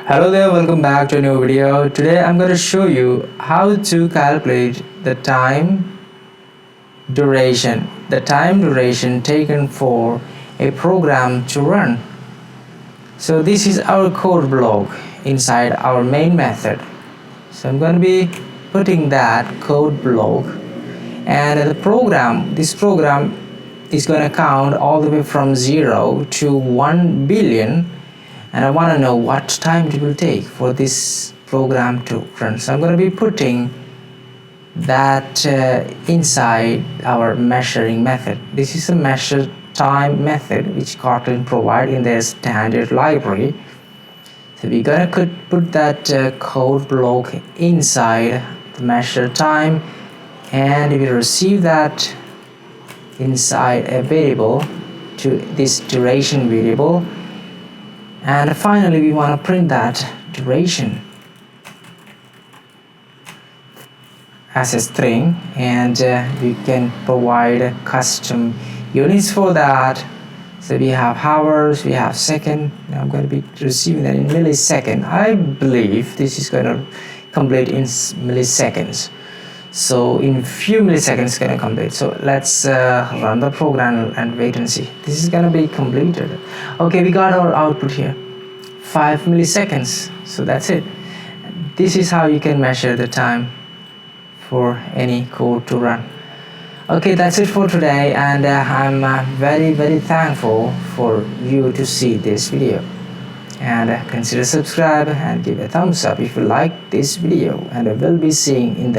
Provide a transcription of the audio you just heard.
Hello there, welcome back to a new video. Today I'm going to show you how to calculate the time duration taken for a program to run. So this is our code block inside our main method. So I'm going to be putting that code block, and this program is going to count all the way from 0 to 1 billion, and I want to know what time it will take for this program to run. So I'm going to be putting that inside our measuring method. This is a measure time method which Kotlin provide in their standard library. So we're going to put that code block inside the measure time, and we will receive that inside a variable to this duration variable, and finally we want to print that duration as a string, and we can provide custom units for that. So we have hours, we have second. Now I'm going to be receiving that in millisecond. I believe this is going to complete in milliseconds. So in few milliseconds it's going to complete. So let's run the program and wait and see. This is going to be completed. Okay, we got our output here, 5 milliseconds. So that's it. This is how you can measure the time for any code to run. Okay, that's it for today, and I'm very thankful for you to see this video, and consider subscribe and give a thumbs up if you like this video, and I will be seeing in the